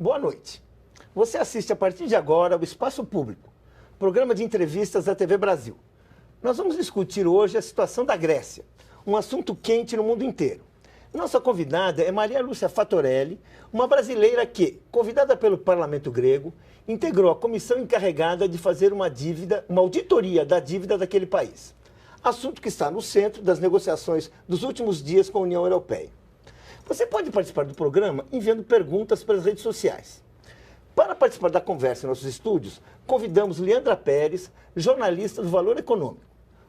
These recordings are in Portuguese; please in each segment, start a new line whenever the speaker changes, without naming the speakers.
boa noite. Você assiste a partir de agora o Espaço Público, programa de entrevistas da TV Brasil. Nós vamos discutir hoje a situação da Grécia, um assunto quente no mundo inteiro. Nossa convidada é Maria Lúcia Fattorelli, uma brasileira que, convidada pelo Parlamento grego, integrou a comissão encarregada de fazer uma auditoria da dívida daquele país. Assunto que está no centro das negociações dos últimos dias com a União Europeia. Você pode participar do programa enviando perguntas pelas redes sociais. Para participar da conversa em nossos estúdios, convidamos Leandra Pérez, jornalista do Valor Econômico.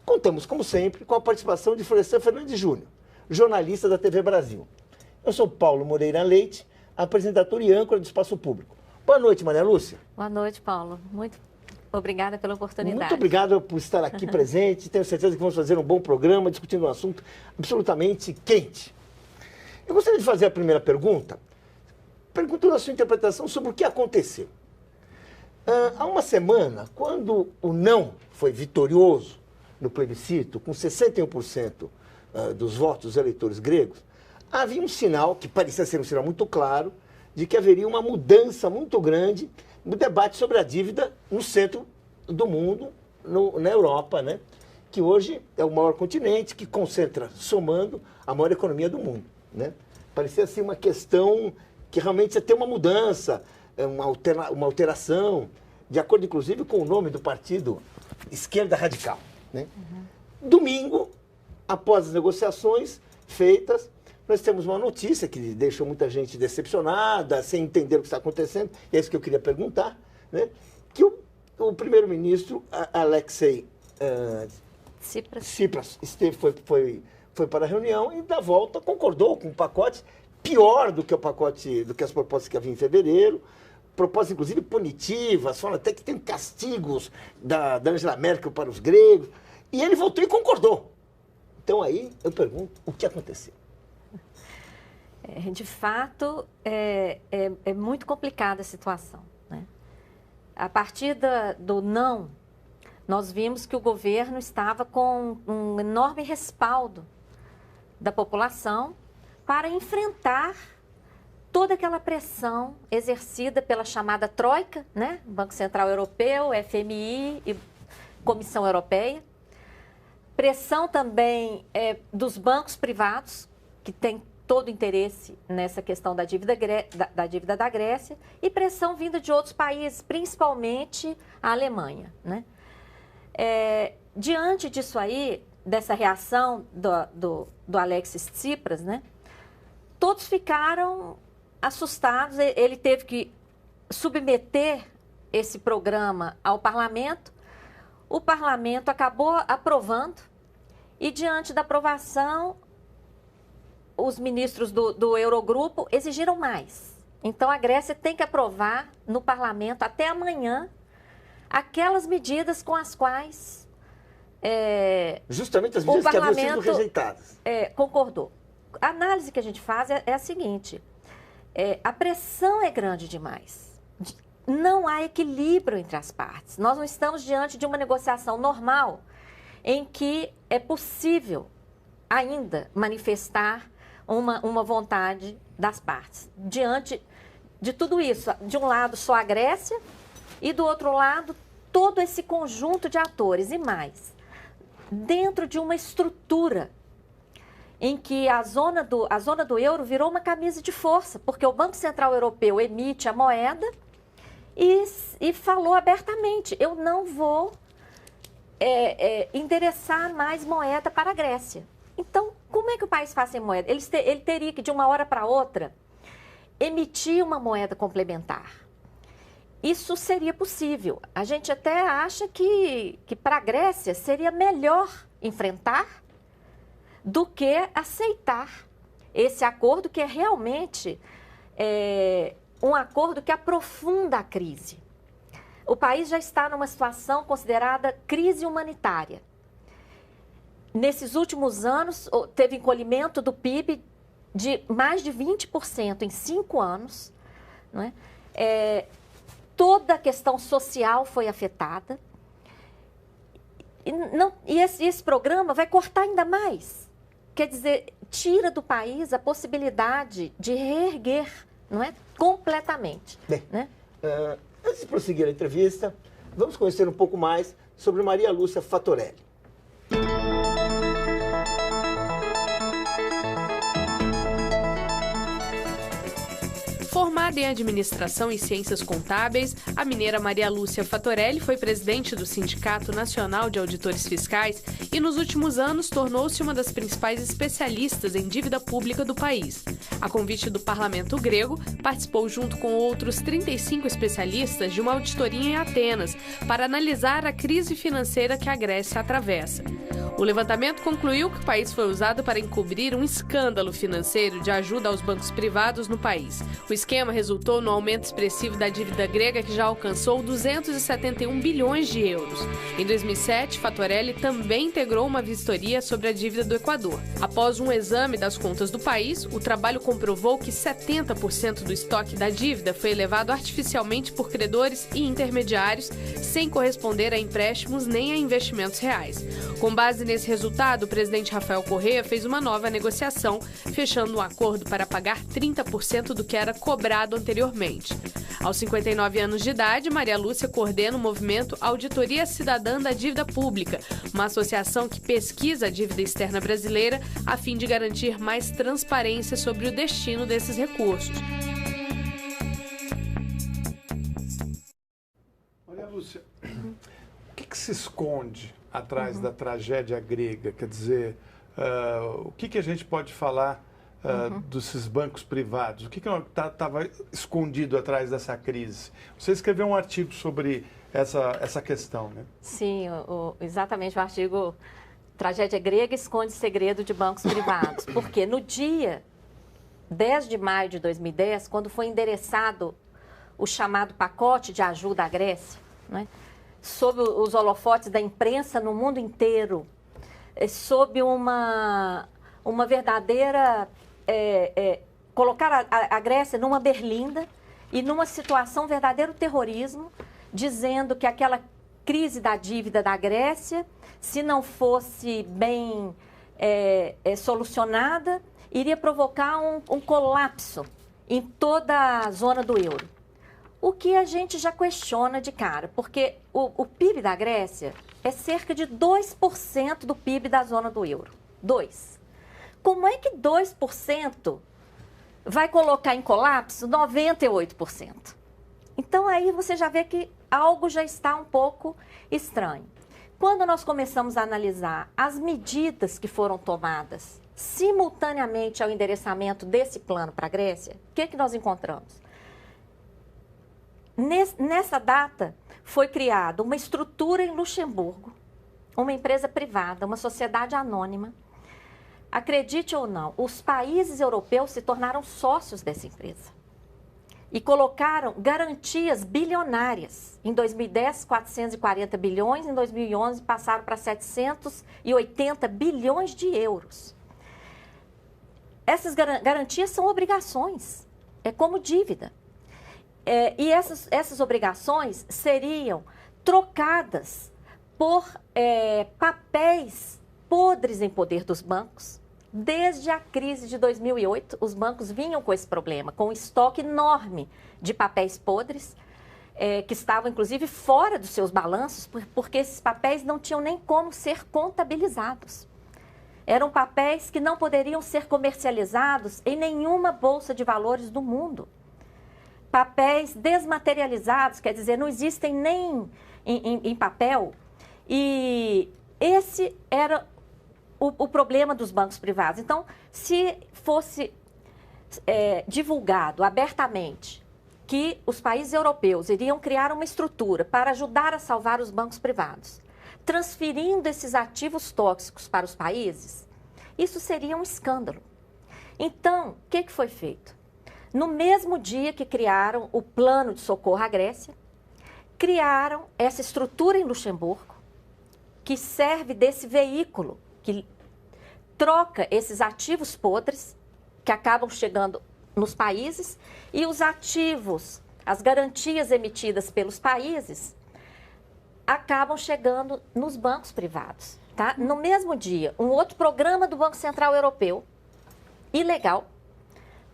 Contamos, como sempre, com a participação de Florestan Fernandes Júnior, jornalista da TV Brasil. Eu sou Paulo Moreira Leite, apresentador e âncora do Espaço Público. Boa noite, Maria Lúcia.
Boa noite, Paulo. Muito obrigada pela oportunidade.
Muito obrigado por estar aqui presente. Tenho certeza que vamos fazer um bom programa discutindo um assunto absolutamente quente. Eu gostaria de fazer a primeira pergunta, perguntando a sua interpretação sobre o que aconteceu. Há uma semana, quando o não foi vitorioso no plebiscito, com 61% dos votos dos eleitores gregos, havia um sinal, que parecia ser um sinal muito claro, de que haveria uma mudança muito grande no debate sobre a dívida no centro do mundo, na Europa, né? Que hoje é o maior continente, que concentra, somando, a maior economia do mundo. Né? Parecia assim uma questão que realmente ia ter uma mudança, uma alteração, de acordo inclusive com o nome do partido Esquerda Radical. Né? Domingo, após as negociações feitas, nós temos uma notícia que deixou muita gente decepcionada, sem entender o que está acontecendo, e é isso que eu queria perguntar, né? Que o primeiro-ministro Alexei Tsipras foi para a reunião e, da volta, concordou com um pacote pior do que as propostas que havia em fevereiro, propostas, inclusive, punitivas, falam até que tem castigos da Angela Merkel para os gregos, e ele voltou e concordou. Então, aí, eu pergunto, o que aconteceu?
De fato, é muito complicada a situação. Né? A partir do não, nós vimos que o governo estava com um enorme respaldo da população para enfrentar toda aquela pressão exercida pela chamada Troika, né? Banco Central Europeu, FMI e Comissão Europeia. Pressão também dos bancos privados, que têm todo o interesse nessa questão da dívida da Grécia, e pressão vinda de outros países, principalmente a Alemanha. Né? Diante disso aí, dessa reação do Alexis Tsipras, né, todos ficaram assustados. Ele teve que submeter esse programa ao parlamento. O parlamento acabou aprovando e, diante da aprovação, os ministros do Eurogrupo exigiram mais. Então, a Grécia tem que aprovar no parlamento até amanhã aquelas medidas com as quais
justamente as medidas que haviam sido rejeitadas.
Concordou. A análise que a gente faz é a seguinte: a pressão é grande demais. Não há equilíbrio entre as partes. Nós não estamos diante de uma negociação normal em que é possível ainda manifestar uma vontade das partes. Diante de tudo isso, de um lado só a Grécia e do outro lado todo esse conjunto de atores e mais. Dentro de uma estrutura em que a zona do euro virou uma camisa de força, porque o Banco Central Europeu emite a moeda e falou abertamente: eu não vou endereçar mais moeda para a Grécia. Então, como é que o país faz sem moeda? Ele teria que, de uma hora para outra, emitir uma moeda complementar. Isso seria possível. A gente até acha que para a Grécia seria melhor enfrentar do que aceitar esse acordo, que é realmente um acordo que aprofunda a crise. O país já está numa situação considerada crise humanitária. Nesses últimos anos, teve encolhimento do PIB de mais de 20% em 5 anos. Não é? Toda a questão social foi afetada. E esse programa vai cortar ainda mais. Quer dizer, tira do país a possibilidade de reerguer não é? Completamente.
Bem,
né?
Antes de prosseguir a entrevista, vamos conhecer um pouco mais sobre Maria Lúcia Fatorelli.
Formada em Administração e Ciências Contábeis, a mineira Maria Lúcia Fatorelli foi presidente do Sindicato Nacional de Auditores Fiscais e, nos últimos anos, tornou-se uma das principais especialistas em dívida pública do país. A convite do parlamento grego, participou junto com outros 35 especialistas de uma auditoria em Atenas para analisar a crise financeira que a Grécia atravessa. O levantamento concluiu que o país foi usado para encobrir um escândalo financeiro de ajuda aos bancos privados no país. O esquema resultou no aumento expressivo da dívida grega, que já alcançou 271 bilhões de euros. Em 2007, Fatorelli também integrou uma vistoria sobre a dívida do Equador. Após um exame das contas do país, o trabalho comprovou que 70% do estoque da dívida foi elevado artificialmente por credores e intermediários, sem corresponder a empréstimos nem a investimentos reais. Com base nesse resultado, o presidente Rafael Correa fez uma nova negociação, fechando um acordo para pagar 30% do que era cobrado anteriormente. Aos 59 anos de idade, Maria Lúcia coordena o movimento Auditoria Cidadã da Dívida Pública, uma associação que pesquisa a dívida externa brasileira a fim de garantir mais transparência sobre o destino desses recursos.
Maria Lúcia, o que se esconde atrás da tragédia grega? Quer dizer, o que a gente pode falar desses bancos privados? O que estava escondido atrás dessa crise? Você escreveu um artigo sobre essa questão, né?
Sim, exatamente o artigo Tragédia Grega esconde segredo de bancos privados. Porque no dia 10 de maio de 2010, quando foi endereçado o chamado pacote de ajuda à Grécia, né, sob os holofotes da imprensa no mundo inteiro, sob uma verdadeira... colocar a Grécia numa berlinda e numa situação verdadeiro terrorismo, dizendo que aquela crise da dívida da Grécia, se não fosse bem solucionada, iria provocar um colapso em toda a zona do euro. O que a gente já questiona de cara, porque o PIB da Grécia é cerca de 2% do PIB da zona do euro. 2%. Como é que 2% vai colocar em colapso 98%? Então, aí você já vê que algo já está um pouco estranho. Quando nós começamos a analisar as medidas que foram tomadas simultaneamente ao endereçamento desse plano para a Grécia, o que nós encontramos? Nessa data, foi criada uma estrutura em Luxemburgo, uma empresa privada, uma sociedade anônima. Acredite ou não, os países europeus se tornaram sócios dessa empresa e colocaram garantias bilionárias. Em 2010, 440 bilhões, em 2011 passaram para 780 bilhões de euros. Essas garantias são obrigações, é como dívida. E essas obrigações seriam trocadas por papéis podres em poder dos bancos. Desde a crise de 2008, os bancos vinham com esse problema, com um estoque enorme de papéis podres, que estavam, inclusive, fora dos seus balanços, porque esses papéis não tinham nem como ser contabilizados. Eram papéis que não poderiam ser comercializados em nenhuma bolsa de valores do mundo. Papéis desmaterializados, quer dizer, não existem nem em papel. E esse era o problema dos bancos privados. Então, se fosse divulgado abertamente que os países europeus iriam criar uma estrutura para ajudar a salvar os bancos privados, transferindo esses ativos tóxicos para os países, isso seria um escândalo. Então, o que foi feito? No mesmo dia que criaram o plano de socorro à Grécia, criaram essa estrutura em Luxemburgo, que serve desse veículo, que troca esses ativos podres, que acabam chegando nos países, e os ativos, as garantias emitidas pelos países, acabam chegando nos bancos privados. Tá? No mesmo dia, um outro programa do Banco Central Europeu, ilegal,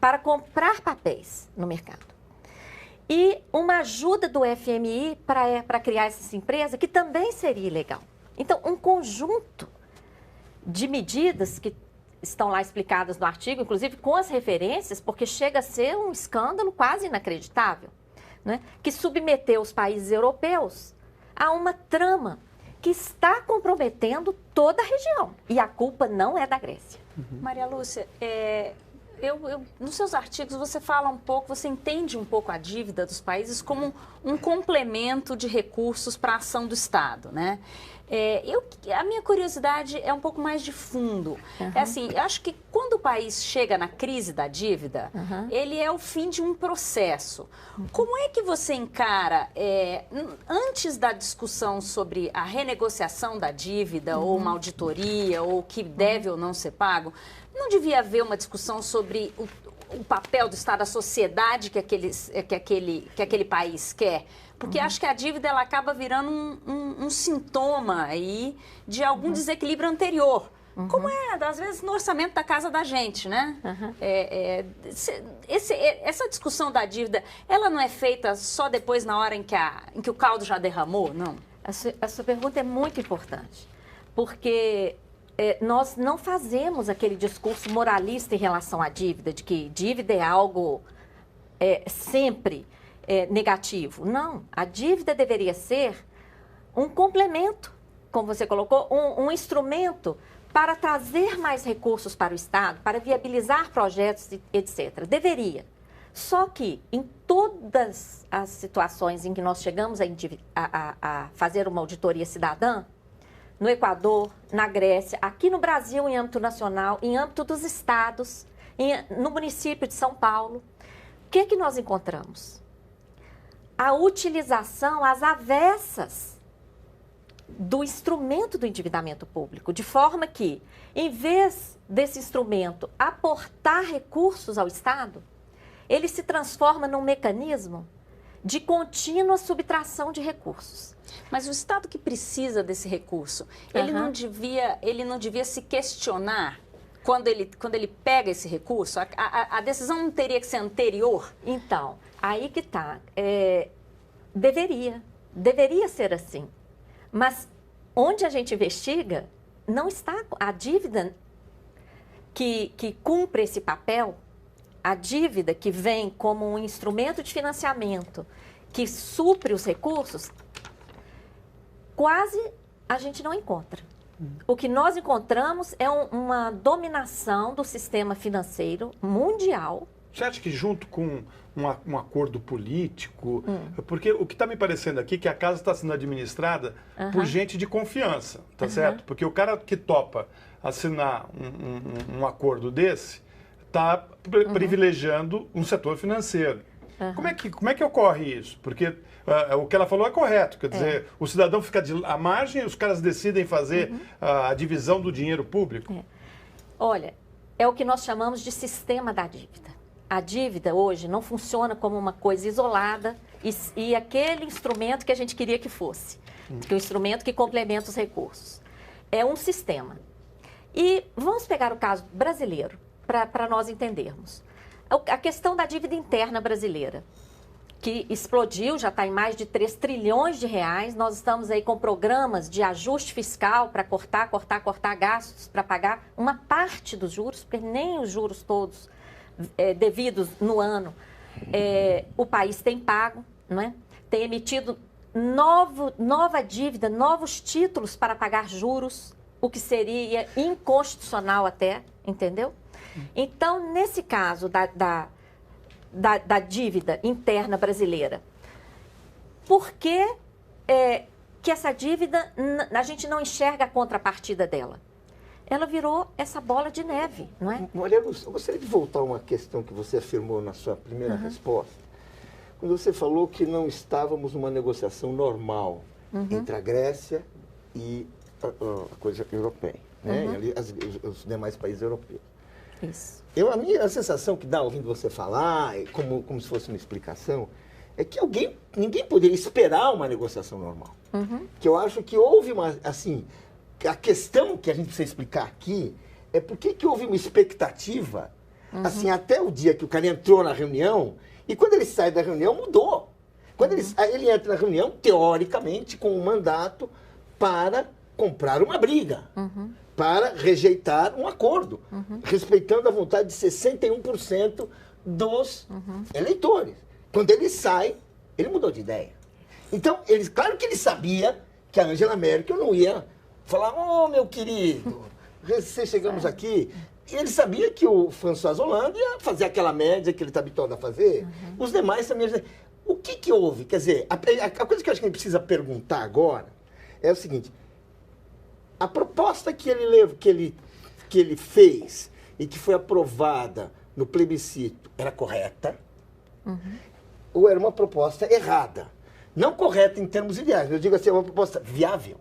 para comprar papéis no mercado. E uma ajuda do FMI para criar essa empresa, que também seria ilegal. Então, um conjunto de medidas que estão lá explicadas no artigo, inclusive com as referências, porque chega a ser um escândalo quase inacreditável, né? Que submeteu os países europeus a uma trama que está comprometendo toda a região. E a culpa não é da Grécia.
Maria Lúcia, nos seus artigos você fala um pouco, você entende um pouco a dívida dos países como um complemento de recursos para a ação do Estado, né? A minha curiosidade é um pouco mais de fundo. É assim, eu acho que quando o país chega na crise da dívida, ele é o fim de um processo. Como é que você encara, antes da discussão sobre a renegociação da dívida, ou uma auditoria, ou o que deve ou não ser pago, não devia haver uma discussão sobre o papel do Estado, a sociedade que aquele país quer? Porque acho que a dívida ela acaba virando um sintoma aí de algum desequilíbrio anterior. Como às vezes, no orçamento da casa da gente, né? Essa discussão da dívida, ela não é feita só depois, na hora em que o caldo já derramou, não?
A sua pergunta é muito importante, porque nós não fazemos aquele discurso moralista em relação à dívida, de que dívida é algo sempre negativo. Não, a dívida deveria ser um complemento, como você colocou, um instrumento para trazer mais recursos para o Estado, para viabilizar projetos, etc. Deveria. Só que em todas as situações em que nós chegamos a fazer uma auditoria cidadã, no Equador, na Grécia, aqui no Brasil, em âmbito nacional, em âmbito dos estados, no município de São Paulo, o que nós encontramos? A utilização às avessas do instrumento do endividamento público, de forma que, em vez desse instrumento aportar recursos ao Estado, ele se transforma num mecanismo de contínua subtração de recursos.
Mas o Estado que precisa desse recurso, ele não devia se questionar quando ele pega esse recurso? A decisão não teria que ser anterior?
Então, aí que está. Deveria ser assim. Mas onde a gente investiga, não está a dívida que cumpre esse papel, a dívida que vem como um instrumento de financiamento que supre os recursos, quase a gente não encontra. O que nós encontramos é uma dominação do sistema financeiro mundial.
Você acha que junto com um acordo político, porque o que está me parecendo aqui é que a casa está sendo administrada por gente de confiança, tá certo? Porque o cara que topa assinar um acordo desse está privilegiando um setor financeiro. Como é que ocorre isso? Porque o que ela falou é correto, quer dizer, o cidadão fica à margem e os caras decidem fazer a divisão do dinheiro público?
Olha, é o que nós chamamos de sistema da dívida. A dívida hoje não funciona como uma coisa isolada e aquele instrumento que a gente queria que fosse, que é o instrumento que complementa os recursos. É um sistema. E vamos pegar o caso brasileiro, para nós entendermos. A questão da dívida interna brasileira, que explodiu, já está em mais de 3 trilhões de reais. Nós estamos aí com programas de ajuste fiscal para cortar gastos, para pagar uma parte dos juros, porque nem os juros todos devidos no ano o país tem pago, não é? Tem emitido nova dívida, novos títulos para pagar juros, o que seria inconstitucional até, entendeu? Então, nesse caso da dívida interna brasileira, por que essa dívida, a gente não enxerga a contrapartida dela? Ela virou essa bola de neve, não é?
Maria Lúcia, eu gostaria de voltar a uma questão que você afirmou na sua primeira resposta, quando você falou que não estávamos numa negociação normal entre a Grécia e a coisa europeia, né? E os demais países europeus.
Isso.
A minha sensação que dá ouvindo você falar, como se fosse uma explicação, é que ninguém poderia esperar uma negociação normal. Que eu acho que houve a questão que a gente precisa explicar aqui é por que houve uma expectativa Assim, até o dia que o cara entrou na reunião, e quando ele sai da reunião, mudou. Quando ele entra na reunião, teoricamente, com um mandato para comprar uma briga, para rejeitar um acordo, respeitando a vontade de 61% dos eleitores. Quando ele sai, ele mudou de ideia. Então, claro que ele sabia que a Angela Merkel não ia falar, oh, meu querido, chegamos aqui. E ele sabia que o François Hollande ia fazer aquela média que ele está habituado a fazer. Os demais também. O que houve? Quer dizer, a coisa que eu acho que a gente precisa perguntar agora é o seguinte. A proposta que ele fez e que foi aprovada no plebiscito era correta? Ou era uma proposta errada? Não correta em termos ideais, eu digo assim, é uma proposta viável.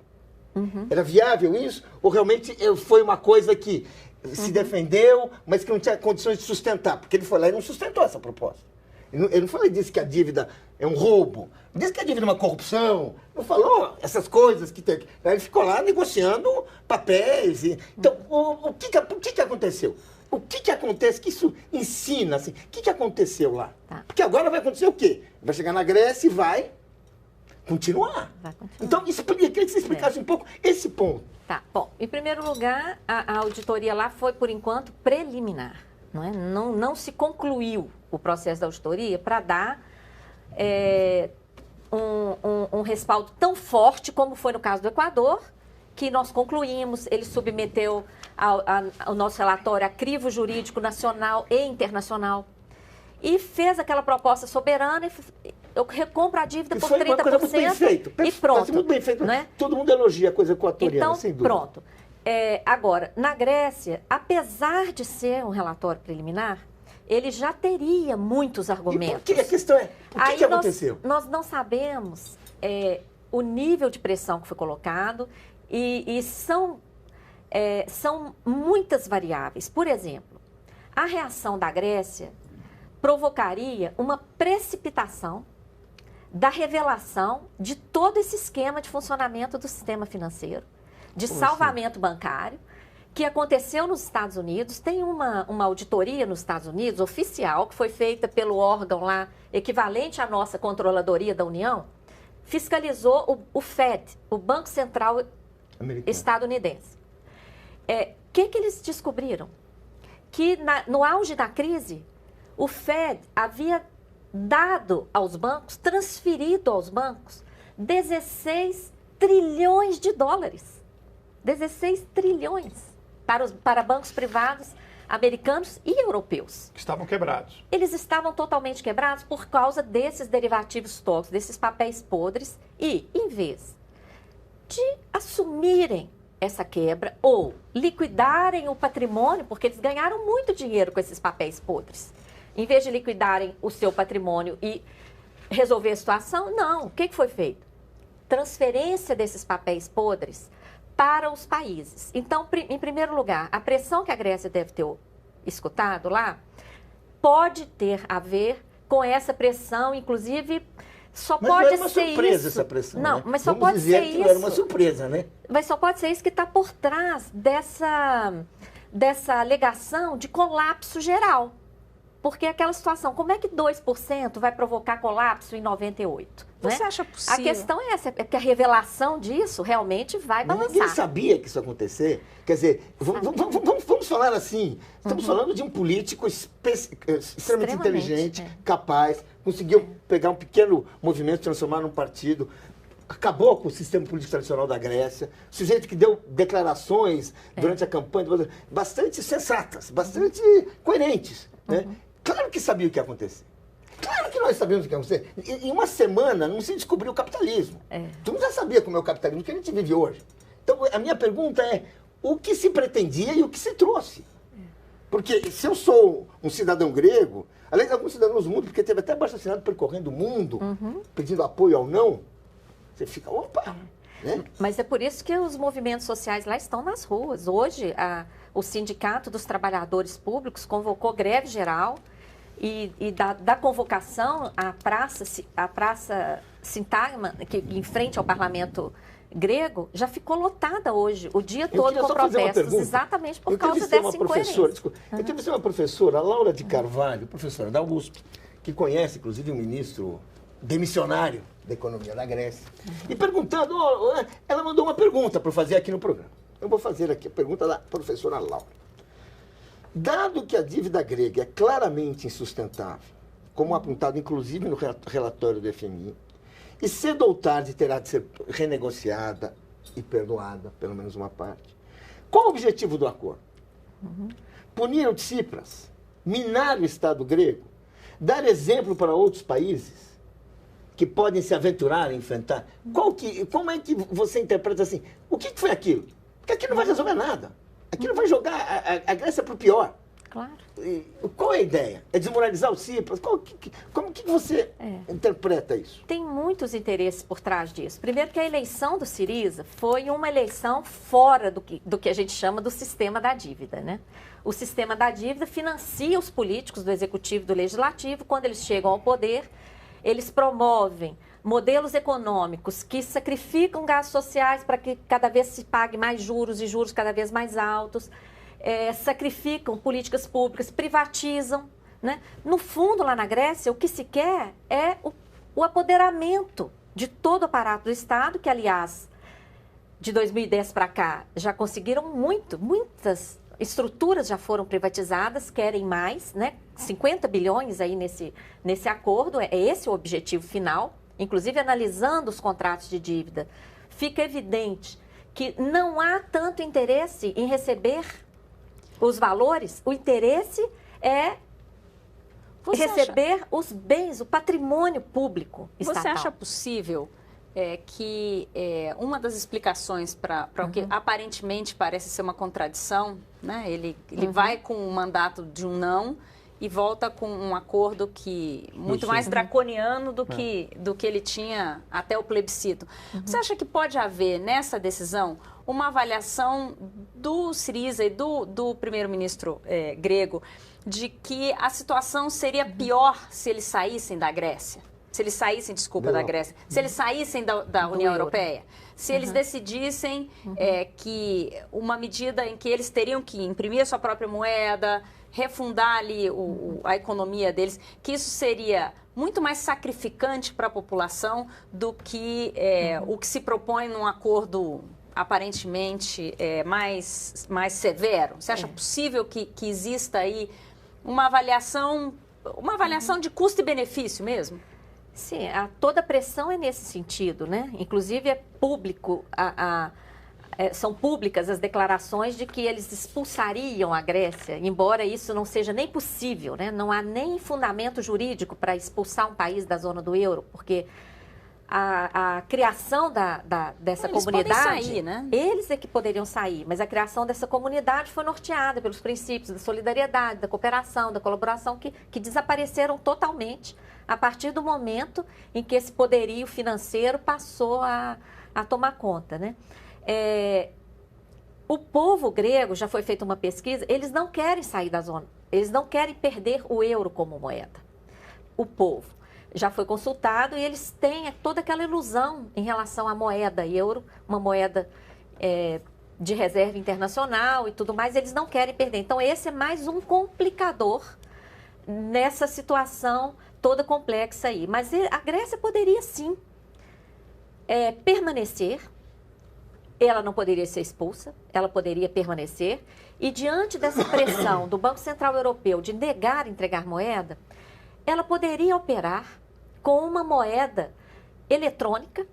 Era viável isso? Ou realmente foi uma coisa que se defendeu, mas que não tinha condições de sustentar? Porque ele foi lá e não sustentou essa proposta. Ele não falou, disse que a dívida é um roubo, não disse que a dívida é uma corrupção, não falou essas coisas que tem. Ele ficou lá negociando papéis. Então, o que aconteceu? O que acontece que isso ensina? Assim, o que aconteceu lá?
Tá.
Porque agora vai acontecer o quê? Vai chegar na Grécia e vai continuar. Então, eu queria que você explicasse um pouco esse ponto.
Tá, bom, em primeiro lugar, a auditoria lá foi, por enquanto, preliminar. Não é? Não se concluiu o processo da auditoria para dar um respaldo tão forte como foi no caso do Equador, que nós concluímos, ele submeteu ao nosso relatório a crivo jurídico nacional e internacional e fez aquela proposta soberana e eu recompro a dívida por 30%
foi uma coisa muito bem feita.
E pronto.
Muito bem feito.
Né?
Todo mundo elogia a coisa equatoriana,
então,
sem dúvida.
Pronto. Agora, na Grécia, apesar de ser um relatório preliminar, ele já teria muitos argumentos.
E a questão é, o que aconteceu?
Nós não sabemos o nível de pressão que foi colocado e são muitas variáveis. Por exemplo, a reação da Grécia provocaria uma precipitação da revelação de todo esse esquema de funcionamento do sistema financeiro, de salvamento bancário, que aconteceu nos Estados Unidos. Tem uma auditoria nos Estados Unidos, oficial, que foi feita pelo órgão lá, equivalente à nossa controladoria da União, fiscalizou o Fed, o Banco Central estadunidense. O que eles descobriram? Que no auge da crise, o Fed havia dado aos bancos, transferido aos bancos, 16 trilhões de dólares. 16 trilhões para bancos privados americanos e europeus.
Que estavam quebrados.
Eles estavam totalmente quebrados por causa desses derivativos tóxicos, desses papéis podres, e, em vez de assumirem essa quebra ou liquidarem o patrimônio, porque eles ganharam muito dinheiro com esses papéis podres, em vez de liquidarem o seu patrimônio e resolver a situação, não. O que foi feito? Transferência desses papéis podres para os países. Então, em primeiro lugar, a pressão que a Grécia deve ter escutado lá pode ter a ver com essa pressão, inclusive, só
mas
pode
não era uma
ser
surpresa
isso.
Essa pressão,
não,
né?
mas só
Vamos
pode
dizer
ser
que
isso.
Não era uma surpresa, né?
Mas só pode ser isso que está por trás dessa alegação de colapso geral. Porque aquela situação, como é que 2% vai provocar colapso em 98?
Você
né?
acha possível?
A questão é essa, é que a revelação disso realmente vai
Mas
balançar.
ninguém sabia que isso ia acontecer. Quer dizer, vamos falar assim, estamos falando de um político extremamente inteligente, capaz, conseguiu pegar um pequeno movimento e transformar num partido, acabou com o sistema político tradicional da Grécia, sujeito que deu declarações durante a campanha bastante sensatas, bastante coerentes, né? Claro que sabia o que ia acontecer. Claro que nós sabíamos o que ia acontecer. Em uma semana não se descobriu o capitalismo. Todo mundo já sabia como é o capitalismo que a gente vive hoje. Então, a minha pergunta é, o que se pretendia e o que se trouxe? Porque se eu sou um cidadão grego, além de alguns cidadãos do mundo, porque teve até abaixo-assinado percorrendo o mundo, pedindo apoio ao não, você fica, opa! Né?
Mas é por isso que os movimentos sociais lá estão nas ruas. Hoje, o Sindicato dos Trabalhadores Públicos convocou greve geral e da convocação, a Praça Sintagma, que em frente ao Parlamento grego já ficou lotada hoje, o dia todo com protestos, exatamente por causa dessa incoerência.
Eu entrevistei uma professora, a Laura de Carvalho, professora da USP, que conhece, inclusive, o ministro demissionário da Economia da Grécia, e perguntando, ela mandou uma pergunta para eu fazer aqui no programa. Eu vou fazer aqui a pergunta da professora Laura. Dado que a dívida grega é claramente insustentável, como apontado inclusive no relatório do FMI, e cedo ou tarde terá de ser renegociada e perdoada, pelo menos uma parte. Qual o objetivo do acordo? Punir o Tsipras? Minar o Estado grego? Dar exemplo para outros países que podem se aventurar em enfrentar? Como é que você interpreta assim? O que foi aquilo? Porque aquilo não vai resolver nada. Aquilo vai jogar a Grécia para o pior.
Claro.
Qual é a ideia? É desmoralizar o Tsipras? Como que você interpreta isso?
Tem muitos interesses por trás disso. Primeiro que a eleição do Syriza foi uma eleição fora do que a gente chama do sistema da dívida, né? O sistema da dívida financia os políticos do executivo e do legislativo. Quando eles chegam ao poder, eles promovem modelos econômicos que sacrificam gastos sociais para que cada vez se pague mais juros e juros cada vez mais altos. Sacrificam políticas públicas, privatizam, né? No fundo, lá na Grécia, o que se quer é o apoderamento de todo o aparato do Estado, que, aliás, de 2010 para cá, já conseguiram muitas estruturas já foram privatizadas, querem mais, né? 50 bilhões aí nesse acordo, é esse o objetivo final. Inclusive, analisando os contratos de dívida, fica evidente que não há tanto interesse em receber os valores, o interesse é receber os bens, o patrimônio público estatal.
Você acha possível que uma das explicações para o que aparentemente parece ser uma contradição, né? Ele vai com um mandato de um não e volta com um acordo muito mais draconiano do que ele tinha até o plebiscito. Você acha que pode haver nessa decisão uma avaliação do Syriza e do primeiro-ministro grego de que a situação seria pior se eles saíssem da Grécia? Se eles saíssem, da Grécia, se eles saíssem da União Europeia, se eles decidissem que uma medida em que eles teriam que imprimir a sua própria moeda, refundar ali a economia deles, que isso seria muito mais sacrificante para a população do que o que se propõe num acordo aparentemente mais severo? Você acha possível que exista aí uma avaliação de custo e benefício mesmo?
Sim, toda a pressão é nesse sentido, né? Inclusive é público, são públicas as declarações de que eles expulsariam a Grécia, embora isso não seja nem possível, né? Não há nem fundamento jurídico para expulsar um país da zona do euro, porque a criação dessa comunidade,
podem sair, né?
Eles é que poderiam sair, mas a criação dessa comunidade foi norteada pelos princípios da solidariedade, da cooperação, da colaboração, que desapareceram totalmente a partir do momento em que esse poderio financeiro passou a tomar conta, né? O povo grego, já foi feita uma pesquisa, eles não querem sair da zona, eles não querem perder o euro como moeda. O povo já foi consultado e eles têm toda aquela ilusão em relação à moeda euro, uma moeda de reserva internacional e tudo mais, eles não querem perder. Então, esse é mais um complicador nessa situação toda complexa aí. Mas a Grécia poderia sim permanecer, ela não poderia ser expulsa, ela poderia permanecer. E diante dessa pressão do Banco Central Europeu de negar entregar moeda, ela poderia operar com uma moeda eletrônica,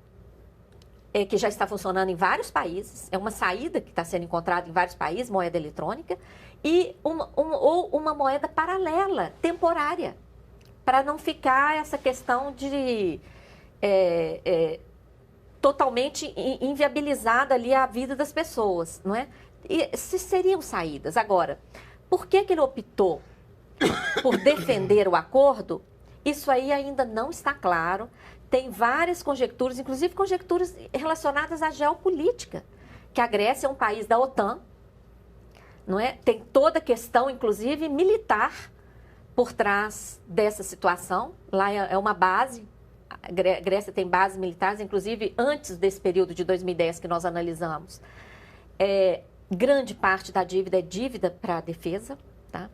que já está funcionando em vários países, é uma saída que está sendo encontrada em vários países, moeda eletrônica, e ou uma moeda paralela, temporária, para não ficar essa questão de totalmente inviabilizada ali a vida das pessoas, não é? E seriam saídas. Agora, por que ele optou por defender o acordo? Isso aí ainda não está claro. Tem várias conjecturas, inclusive conjecturas relacionadas à geopolítica, que a Grécia é um país da OTAN, não é? Tem toda a questão, inclusive, militar por trás dessa situação. Lá é uma base A Grécia tem bases militares, inclusive antes desse período de 2010 que nós analisamos. Grande parte da dívida é dívida para a defesa, tá?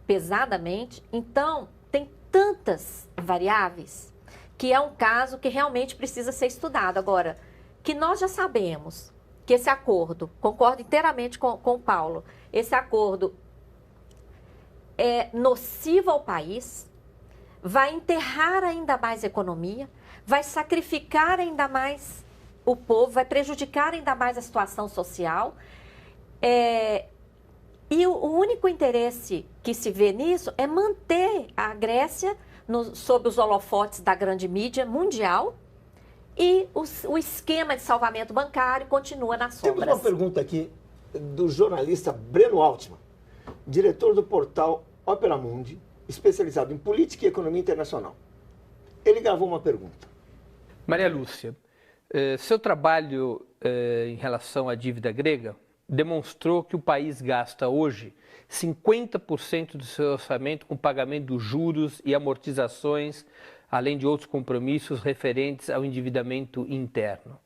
Pesadamente. Então, tem tantas variáveis que é um caso que realmente precisa ser estudado. Agora, que nós já sabemos que esse acordo, concordo inteiramente com o Paulo, esse acordo é nocivo ao país, vai enterrar ainda mais a economia, vai sacrificar ainda mais o povo, vai prejudicar ainda mais a situação social. E o único interesse que se vê nisso é manter a Grécia sob os holofotes da grande mídia mundial e o esquema de salvamento bancário continua nas sombras.
Temos uma pergunta aqui do jornalista Breno Altman, diretor do portal Opera Mundi, especializado em política e economia internacional. Ele gravou uma pergunta.
Maria Lúcia, seu trabalho em relação à dívida grega demonstrou que o país gasta hoje 50% do seu orçamento com pagamento dos juros e amortizações, além de outros compromissos referentes ao endividamento interno.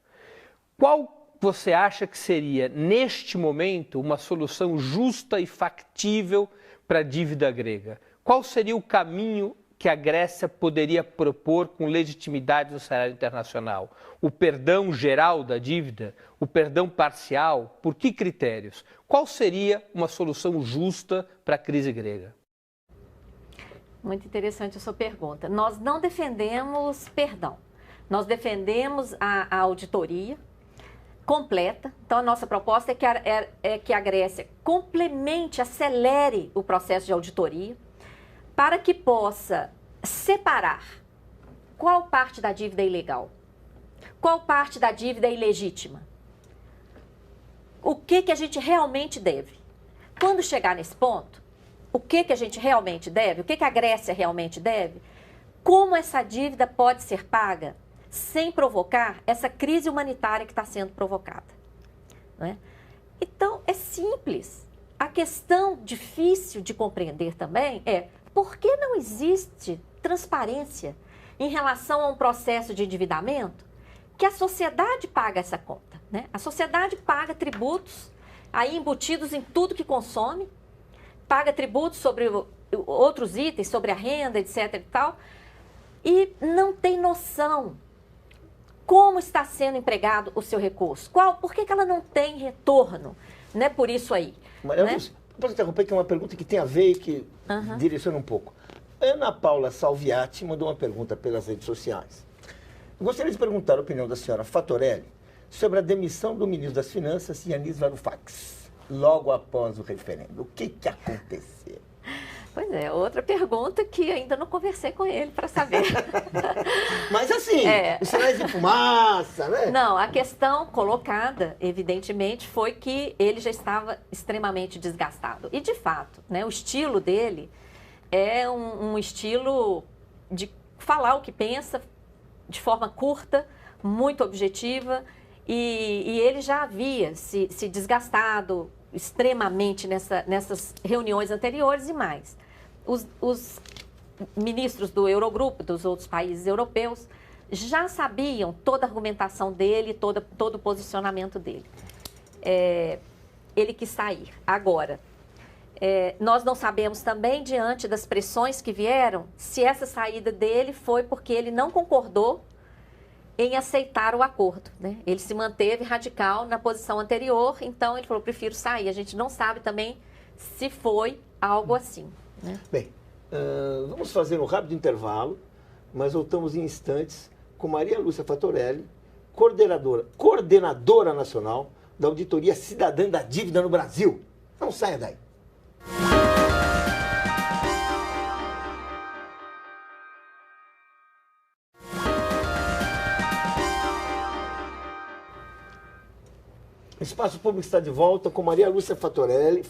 Qual você acha que seria, neste momento, uma solução justa e factível para a dívida grega? Qual seria o caminho que a Grécia poderia propor com legitimidade no cenário internacional? O perdão geral da dívida? O perdão parcial? Por que critérios? Qual seria uma solução justa para a crise grega?
Muito interessante a sua pergunta. Nós não defendemos perdão. Nós defendemos a auditoria completa. Então, a nossa proposta é que a Grécia complemente, acelere o processo de auditoria, para que possa separar qual parte da dívida é ilegal, qual parte da dívida é ilegítima, o que a gente realmente deve. Quando chegar nesse ponto, o que a gente realmente deve, o que a Grécia realmente deve, como essa dívida pode ser paga sem provocar essa crise humanitária que está sendo provocada, não é? Então, é simples. A questão difícil de compreender também é: por que não existe transparência em relação a um processo de endividamento que a sociedade paga essa conta, né? A sociedade paga tributos aí embutidos em tudo que consome, paga tributos sobre outros itens, sobre a renda, etc. e tal, e não tem noção como está sendo empregado o seu recurso. Por que ela não tem retorno, né, por isso aí?
Mas, né? Posso interromper, que é uma pergunta que tem a ver e que direciona um pouco. Ana Paula Salviati mandou uma pergunta pelas redes sociais. Eu gostaria de perguntar a opinião da senhora Fattorelli sobre a demissão do ministro das Finanças, Yanis Varoufakis, logo após o referendo. O que aconteceu?
Pois é, outra pergunta que ainda não conversei com ele para saber.
Mas assim, os sinais de fumaça, né?
Não, a questão colocada, evidentemente, foi que ele já estava extremamente desgastado. E, de fato, né, o estilo dele é um estilo de falar o que pensa de forma curta, muito objetiva, e ele já havia se desgastado extremamente nessas reuniões anteriores e mais. Os ministros do Eurogrupo, dos outros países europeus, já sabiam toda a argumentação dele, todo o posicionamento dele. Ele quis sair. Agora, nós não sabemos também, diante das pressões que vieram, se essa saída dele foi porque ele não concordou em aceitar o acordo, né? Ele se manteve radical na posição anterior, então ele falou: prefiro sair. A gente não sabe também se foi algo assim, né?
Bem, vamos fazer um rápido intervalo, mas voltamos em instantes com Maria Lúcia Fattorelli, coordenadora nacional da Auditoria Cidadã da Dívida no Brasil. Não saia daí. O Espaço Público está de volta com Maria Lúcia Fattorelli,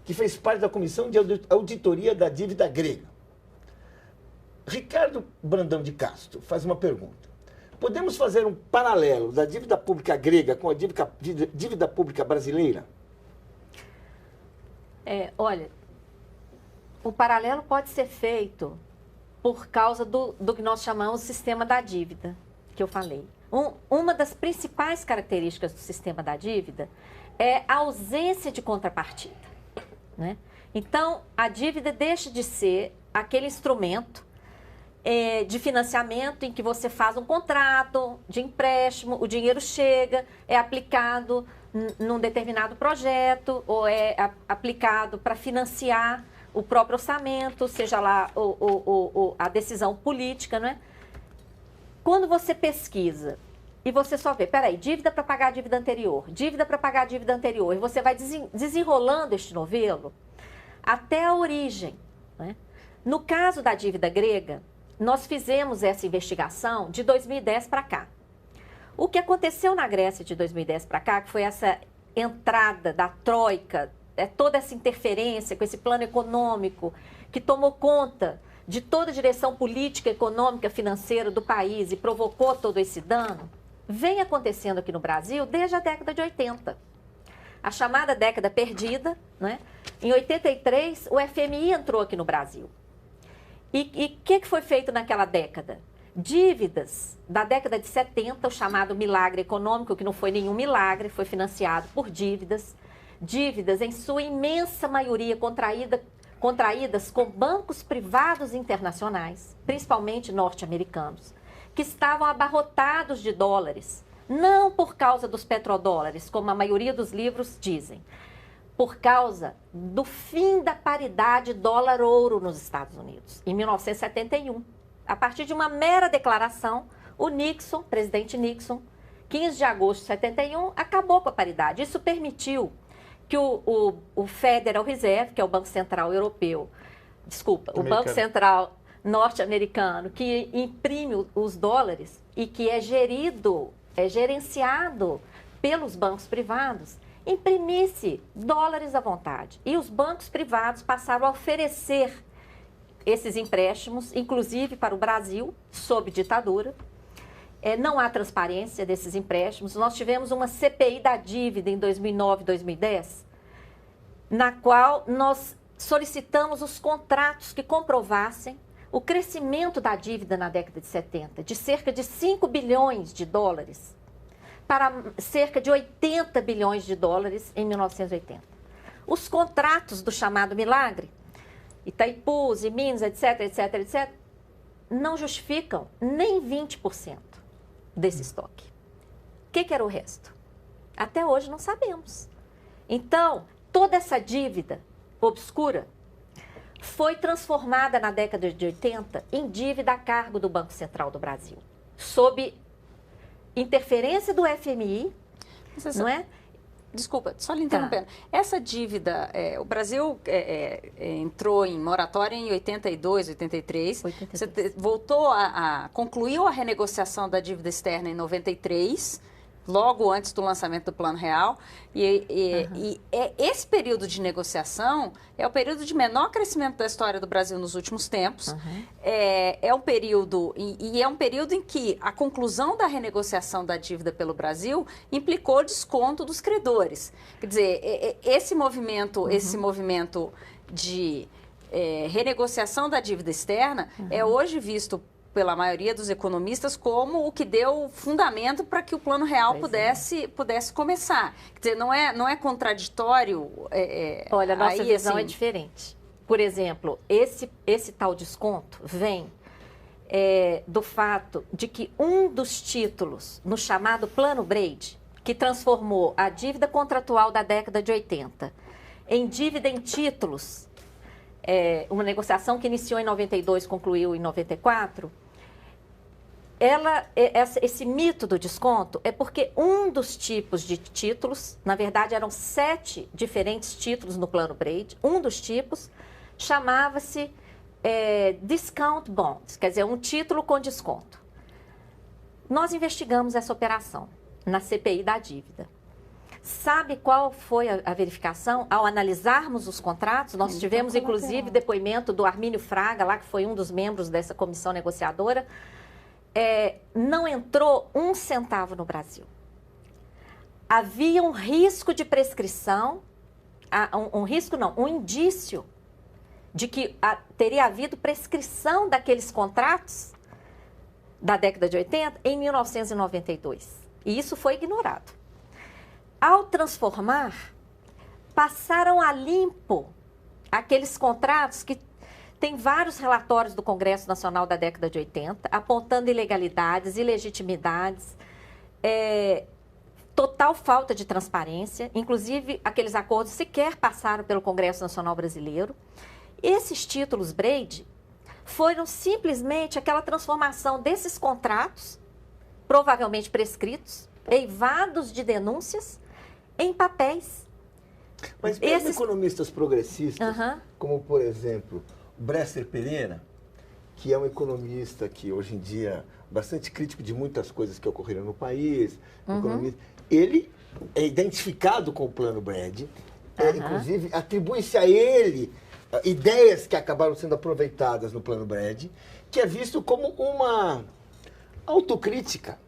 que fez parte da Comissão de Auditoria da Dívida Grega. Ricardo Brandão de Castro faz uma pergunta. Podemos fazer um paralelo da dívida pública grega com a dívida pública brasileira?
Olha, o paralelo pode ser feito por causa do que nós chamamos de sistema da dívida, que eu falei. Uma das principais características do sistema da dívida é a ausência de contrapartida, né? Então, a dívida deixa de ser aquele instrumento de financiamento em que você faz um contrato de empréstimo, o dinheiro chega, é aplicado num determinado projeto ou é aplicado para financiar o próprio orçamento, seja lá a decisão política, não é? Quando você pesquisa e você só vê, peraí, dívida para pagar a dívida anterior, dívida para pagar a dívida anterior, e você vai desenrolando este novelo até a origem, né? No caso da dívida grega, nós fizemos essa investigação de 2010 para cá. O que aconteceu na Grécia de 2010 para cá, que foi essa entrada da Troika, toda essa interferência com esse plano econômico que tomou conta de toda a direção política, econômica, financeira do país e provocou todo esse dano, vem acontecendo aqui no Brasil desde a década de 80. A chamada década perdida, né? Em 83, o FMI entrou aqui no Brasil. E o que foi feito naquela década? Dívidas da década de 70, o chamado milagre econômico, que não foi nenhum milagre, foi financiado por dívidas. Dívidas, em sua imensa maioria, contraídas com bancos privados internacionais, principalmente norte-americanos, que estavam abarrotados de dólares, não por causa dos petrodólares, como a maioria dos livros dizem, por causa do fim da paridade dólar-ouro nos Estados Unidos, em 1971. A partir de uma mera declaração, o Nixon, presidente Nixon, 15 de agosto de 71, acabou com a paridade. Isso permitiu que o Federal Reserve, que é o Banco Central Europeu, o Banco Central norte-americano, que imprime os dólares e que é gerenciado pelos bancos privados, imprimisse dólares à vontade. E os bancos privados passaram a oferecer esses empréstimos, inclusive para o Brasil, sob ditadura. Não há transparência desses empréstimos. Nós tivemos uma CPI da dívida em 2009, 2010, na qual nós solicitamos os contratos que comprovassem o crescimento da dívida na década de 70, de cerca de 5 bilhões de dólares para cerca de 80 bilhões de dólares em 1980. Os contratos do chamado milagre, Itaipu, Minas, etc., etc., etc., não justificam nem 20% desse estoque. O que era o resto? Até hoje não sabemos. Então, toda essa dívida obscura foi transformada na década de 80 em dívida a cargo do Banco Central do Brasil, sob interferência do FMI, não é?
Desculpa, só lhe interrompendo. Essa dívida, o Brasil entrou em moratória em 82, 83. Você voltou concluiu a renegociação da dívida externa em 93, logo antes do lançamento do Plano Real. E esse período de negociação é o período de menor crescimento da história do Brasil nos últimos tempos. É um período, é um período em que a conclusão da renegociação da dívida pelo Brasil implicou desconto dos credores. Quer dizer, esse movimento de renegociação da dívida externa é hoje visto pela maioria dos economistas como o que deu fundamento para que o Plano Real pudesse começar. Quer dizer, não é contraditório.
Olha, a nossa visão é diferente. Por exemplo, esse tal desconto vem do fato de que um dos títulos no chamado Plano Brady, que transformou a dívida contratual da década de 80 em dívida em títulos, uma negociação que iniciou em 92, concluiu em 94, esse mito do desconto é porque um dos tipos de títulos, na verdade eram 7 diferentes títulos no Plano Brady, um dos tipos chamava-se Discount Bonds, quer dizer, um título com desconto. Nós investigamos essa operação na CPI da dívida. Sabe qual foi a verificação? Ao analisarmos os contratos, nós tivemos inclusive depoimento do Armínio Fraga, lá que foi um dos membros dessa comissão negociadora, não entrou 1 centavo no Brasil. Havia um risco de prescrição, um indício de que teria havido prescrição daqueles contratos da década de 80 em 1992. E isso foi ignorado. Ao transformar, passaram a limpo aqueles contratos que tem vários relatórios do Congresso Nacional da década de 80, apontando ilegalidades, ilegitimidades, total falta de transparência. Inclusive, aqueles acordos sequer passaram pelo Congresso Nacional Brasileiro. Esses títulos Brady foram simplesmente aquela transformação desses contratos, provavelmente prescritos, eivados de denúncias, em papéis.
Mas mesmo economistas progressistas, como por exemplo, Bresser Pereira, que é um economista que hoje em dia é bastante crítico de muitas coisas que ocorreram no país, ele é identificado com o Plano Brady, inclusive atribui-se a ele ideias que acabaram sendo aproveitadas no Plano Brady, que é visto como uma autocrítica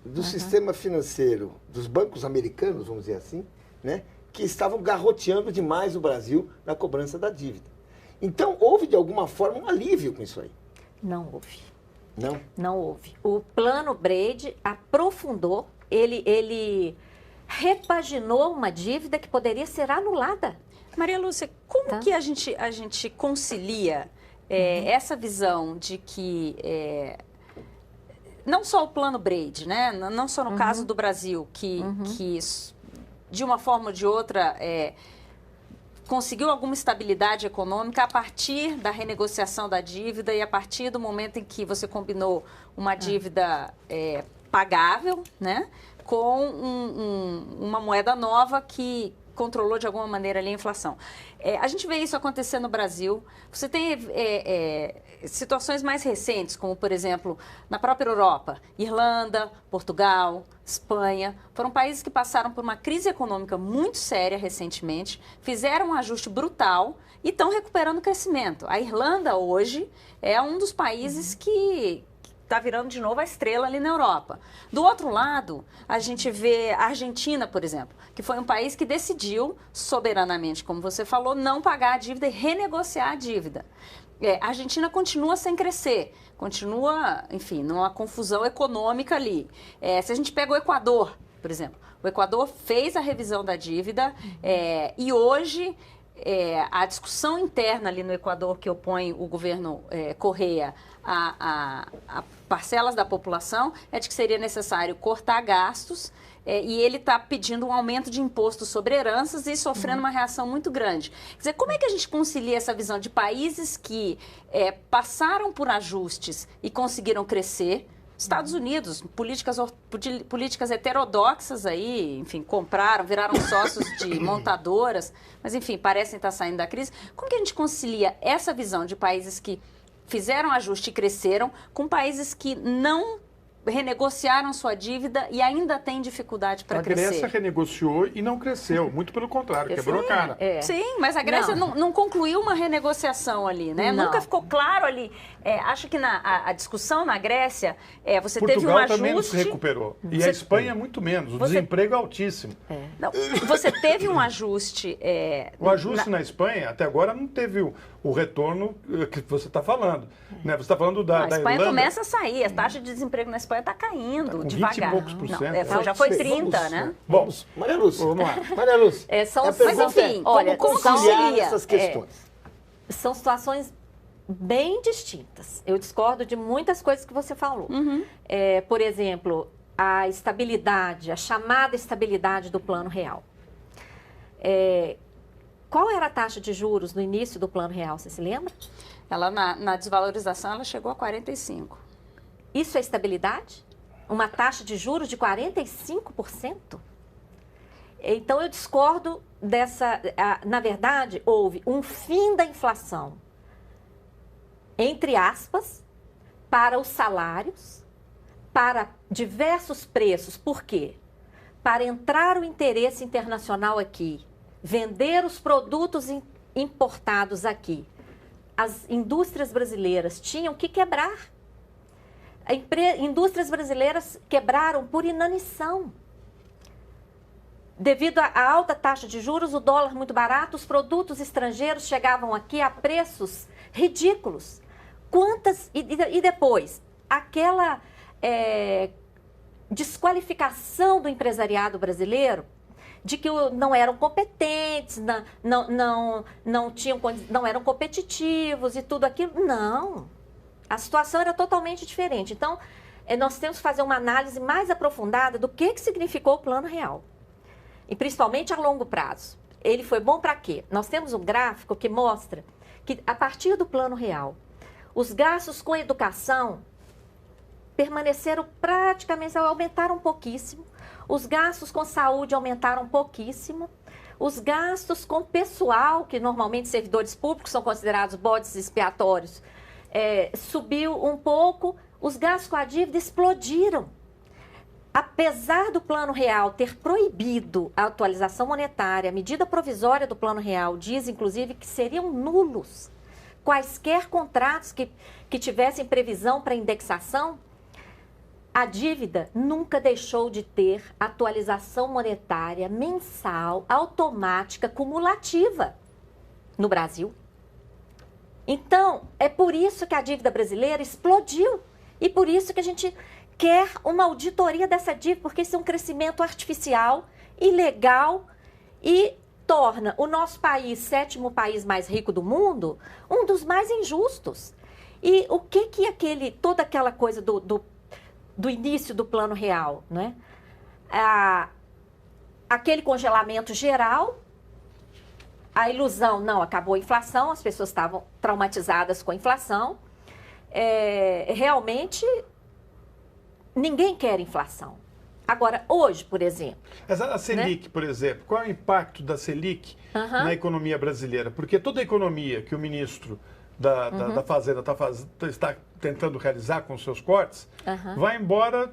do sistema financeiro, dos bancos americanos, vamos dizer assim, né, que estavam garroteando demais o Brasil na cobrança da dívida. Então, houve de alguma forma um alívio com isso aí?
Não houve.
Não? Não
houve. O Plano Brady aprofundou, ele repaginou uma dívida que poderia ser anulada.
Maria Lúcia, como que a gente concilia essa visão de que não só o Plano Brady, né? Não só no caso do Brasil, que de uma forma ou de outra conseguiu alguma estabilidade econômica a partir da renegociação da dívida e a partir do momento em que você combinou uma dívida pagável, né? Com uma moeda nova que controlou de alguma maneira ali a inflação. A gente vê isso acontecer no Brasil. Você tem situações mais recentes, como, por exemplo, na própria Europa, Irlanda, Portugal, Espanha, foram países que passaram por uma crise econômica muito séria recentemente, fizeram um ajuste brutal e estão recuperando o crescimento. A Irlanda, hoje, é um dos países que está virando de novo a estrela ali na Europa. Do outro lado, a gente vê a Argentina, por exemplo, que foi um país que decidiu, soberanamente, como você falou, não pagar a dívida e renegociar a dívida. A Argentina continua sem crescer, continua, enfim, numa confusão econômica ali. Se a gente pega o Equador, por exemplo, o Equador fez a revisão da dívida e hoje a discussão interna ali no Equador que opõe o governo Correa a parcelas da população é de que seria necessário cortar gastos e ele está pedindo um aumento de imposto sobre heranças e sofrendo uma reação muito grande. Quer dizer, como é que a gente concilia essa visão de países que passaram por ajustes e conseguiram crescer? Estados Unidos, políticas heterodoxas aí, enfim, viraram sócios de montadoras, mas enfim, parecem estar saindo da crise. Como que a gente concilia essa visão de países que fizeram ajuste e cresceram com países que não renegociaram sua dívida e ainda têm dificuldade para crescer?
A Grécia renegociou e não cresceu, muito pelo contrário, quebrou a cara.
Sim, mas a Grécia não concluiu uma renegociação ali, né?
Não.
Nunca ficou claro ali. Acho que a discussão na Grécia, você
Portugal
teve um ajuste...
também não se recuperou. E a Espanha muito menos. O desemprego é altíssimo.
Não, você teve um ajuste...
O ajuste na Espanha, até agora, não teve o retorno que você está falando. Né? Você está falando da Irlanda.
A Espanha começa a sair. A taxa de desemprego na Espanha está caindo devagar.
20 e poucos por cento.
Já foi 30, né?
Bom,
Maria Lúcia,
vamos lá.
Maria Lúcia,
mas enfim, olha,
como conciliar essas questões?
São situações bem distintas. Eu discordo de muitas coisas que você falou. Por exemplo, a estabilidade, a chamada estabilidade do Plano Real. Qual era a taxa de juros no início do Plano Real, você se lembra?
Ela, na desvalorização, ela chegou a 45%.
Isso é estabilidade? Uma taxa de juros de 45%? Então, eu discordo dessa... Na verdade, houve um fim da inflação, entre aspas, para os salários, para diversos preços. Por quê? Para entrar o interesse internacional aqui, vender os produtos importados aqui. As indústrias brasileiras tinham que quebrar. Indústrias brasileiras quebraram por inanição. devido à alta taxa de juros, o dólar muito barato, os produtos estrangeiros chegavam aqui a preços ridículos. E depois, aquela desqualificação do empresariado brasileiro, de que não eram competentes, não eram competitivos e tudo aquilo. Não, a situação era totalmente diferente. Então, nós temos que fazer uma análise mais aprofundada do que significou o Plano Real. E principalmente a longo prazo. Ele foi bom para quê? Nós temos um gráfico que mostra que, a partir do Plano Real, os gastos com educação permaneceram praticamente, aumentaram pouquíssimo. Os gastos com saúde aumentaram pouquíssimo. Os gastos com pessoal, que normalmente servidores públicos são considerados bodes expiatórios, subiu um pouco. Os gastos com a dívida explodiram. Apesar do Plano Real ter proibido a atualização monetária, a medida provisória do Plano Real diz, inclusive, que seriam nulos quaisquer contratos que tivessem previsão para indexação. A dívida nunca deixou de ter atualização monetária mensal, automática, cumulativa no Brasil. Então, é por isso que a dívida brasileira explodiu e por isso que a gente quer uma auditoria dessa dívida, porque isso é um crescimento artificial, ilegal e torna o nosso país, 7º país mais rico do mundo, um dos mais injustos. E o que toda aquela coisa do início do Plano Real, né? Aquele congelamento geral, a ilusão, não, acabou a inflação, as pessoas estavam traumatizadas com a inflação. Realmente, ninguém quer inflação. Agora, hoje, por exemplo...
A Selic, né? Por exemplo, qual é o impacto da Selic na economia brasileira? Porque toda a economia que o ministro da Fazenda está tentando realizar com seus cortes, vai embora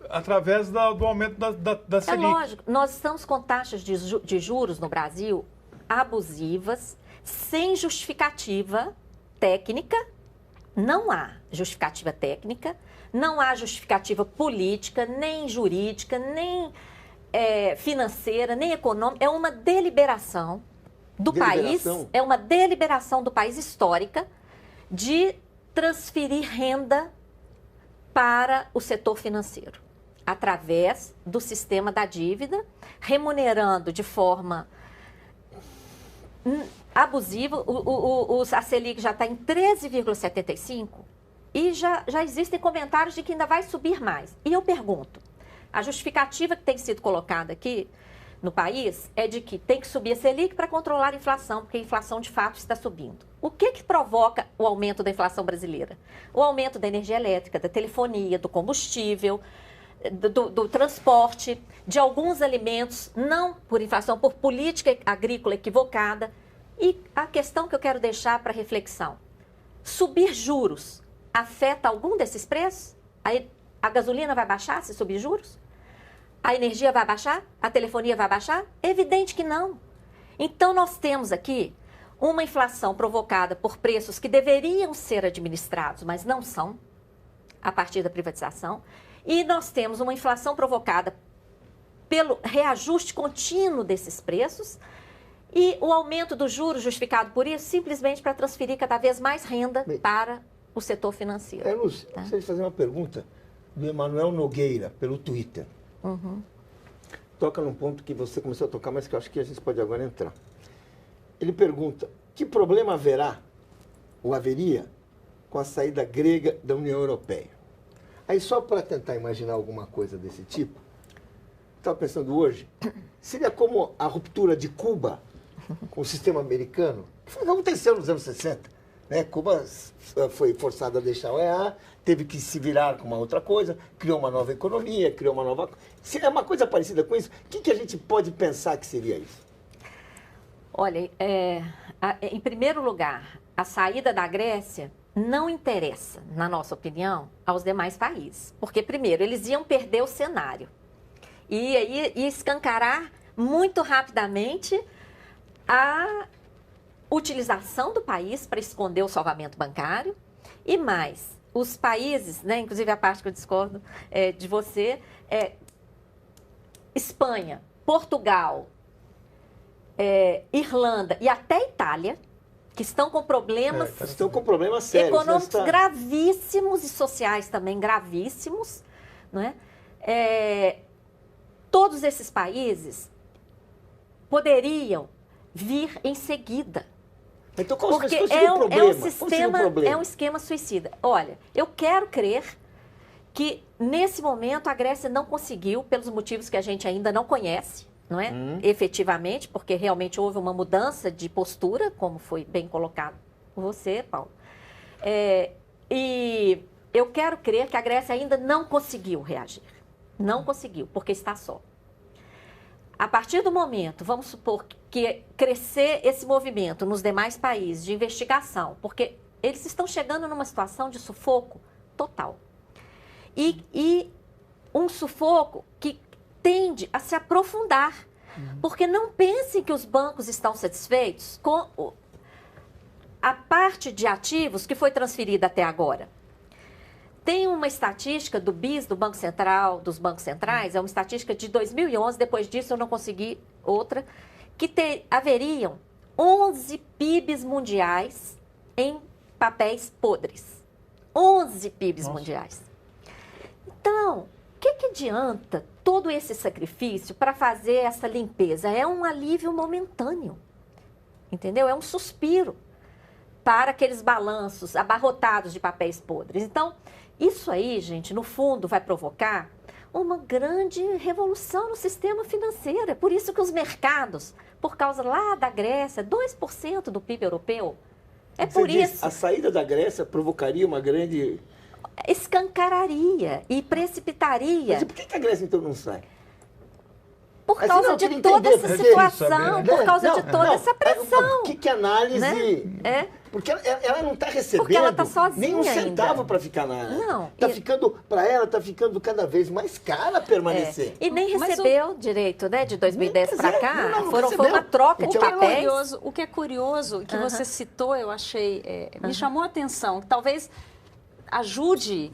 através do aumento da Selic.
É lógico, nós estamos com taxas de juros no Brasil abusivas, sem justificativa técnica. Não há justificativa técnica, não há justificativa política, nem jurídica, nem financeira, nem econômica. É uma deliberação do país, é uma deliberação do país histórica de transferir renda para o setor financeiro, através do sistema da dívida, remunerando de forma abusiva. A Selic já está em 13,75 e já existem comentários de que ainda vai subir mais. E eu pergunto, a justificativa que tem sido colocada aqui no país é de que tem que subir a Selic para controlar a inflação, porque a inflação de fato está subindo. O que provoca o aumento da inflação brasileira? O aumento da energia elétrica, da telefonia, do combustível, do transporte, de alguns alimentos, não por inflação, por política agrícola equivocada. E a questão que eu quero deixar para reflexão: subir juros afeta algum desses preços? A gasolina vai baixar se subir juros? A energia vai baixar? A telefonia vai baixar? Evidente que não. Então, nós temos aqui uma inflação provocada por preços que deveriam ser administrados, mas não são, a partir da privatização. E nós temos uma inflação provocada pelo reajuste contínuo desses preços e o aumento dos juros justificado por isso, simplesmente para transferir cada vez mais renda para o setor financeiro.
Lúcia,
tá?
Gostaria de fazer uma pergunta do Emanuel Nogueira, pelo Twitter. Toca num ponto que você começou a tocar, mas que eu acho que a gente pode agora entrar. Ele pergunta: que problema haveria com a saída grega da União Europeia? Aí, só para tentar imaginar alguma coisa desse tipo, estava pensando hoje, seria como a ruptura de Cuba com o sistema americano, que aconteceu nos anos 60. Né? Cuba foi forçada a deixar o EA, teve que se virar com uma outra coisa, criou uma nova economia, criou uma nova... Se é uma coisa parecida com isso, o que a gente pode pensar que seria isso?
Olha, em primeiro lugar, a saída da Grécia não interessa, na nossa opinião, aos demais países. Porque, primeiro, eles iam perder o cenário. E ia escancarar muito rapidamente a utilização do país para esconder o salvamento bancário. E mais, os países, né, inclusive a parte que eu discordo de você, Espanha, Portugal, Irlanda e até Itália, que estão com problemas
Estão com problemas sérios.
econômicos gravíssimos e sociais também gravíssimos, não é? Todos esses países poderiam vir em seguida.
Então,
Porque
seria o problema?
é um esquema suicida. Olha, eu quero crer que nesse momento a Grécia não conseguiu, pelos motivos que a gente ainda não conhece, não é? Efetivamente, porque realmente houve uma mudança de postura, como foi bem colocado por você, Paulo. E eu quero crer que a Grécia ainda não conseguiu reagir. Não conseguiu, porque está só. A partir do momento, vamos supor que crescer esse movimento nos demais países de investigação, porque eles estão chegando numa situação de sufoco total. E um sufoco que tende a se aprofundar. Porque não pensem que os bancos estão satisfeitos com a parte de ativos que foi transferida até agora. Tem uma estatística do BIS, do Banco Central, dos bancos centrais, é uma estatística de 2011, depois disso eu não consegui outra, que haveriam 11 PIBs mundiais em papéis podres. 11 PIBs mundiais. Então, o que adianta todo esse sacrifício para fazer essa limpeza? É um alívio momentâneo, entendeu? É um suspiro para aqueles balanços abarrotados de papéis podres. Então, isso aí, gente, no fundo vai provocar uma grande revolução no sistema financeiro. É por isso que os mercados, por causa lá da Grécia, 2% do PIB europeu, por isso...
A saída da Grécia provocaria uma grande...
escancararia e precipitaria.
Mas e por que a Grécia então não sai?
Por causa de toda essa situação, por causa de toda essa pressão.
Que análise...
Né?
Porque ela não está recebendo
porque ela tá sozinha
nem um centavo para ficar na... Não. Para ela está ficando cada vez mais cara permanecer.
E nem recebeu direito, né? De 2010 para cá. Foi uma troca de papéis.
O que é curioso, que você citou, eu achei... me chamou a atenção. Talvez ajude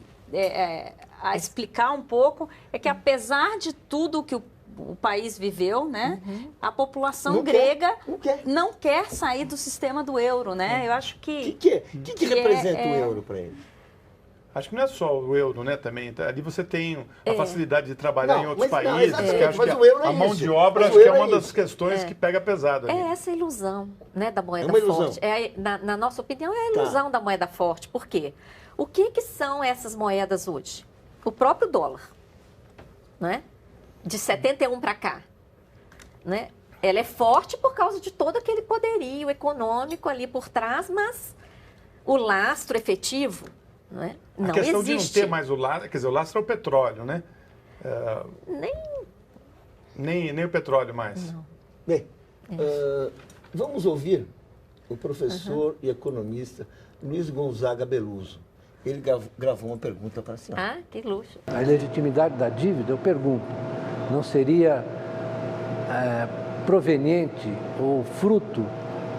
a explicar um pouco, é que apesar de tudo que o país viveu, né? A população grega não quer sair do sistema do euro, né? Eu acho que...
O que representa o euro para ele?
Acho que não é só o euro, né? Também ali você tem a facilidade de trabalhar em outros países. Que acho que a mão de obra acho que é uma das questões que pega pesado ali.
É essa ilusão, né, da moeda forte. Na nossa opinião, é a ilusão da moeda forte. Por quê? O que são essas moedas hoje? O próprio dólar, né? De 71 para cá, né? Ela é forte por causa de todo aquele poderio econômico ali por trás, mas o lastro efetivo, né, não existe. A
questão de não ter mais o lastro, quer dizer, o lastro é o petróleo, né? Nem o petróleo mais.
Não.
Bem, vamos ouvir o professor e economista Luiz Gonzaga Beluso. Ele gravou uma pergunta para a senhora.
Ah, que luxo.
A legitimidade da dívida, eu pergunto, não seria proveniente ou fruto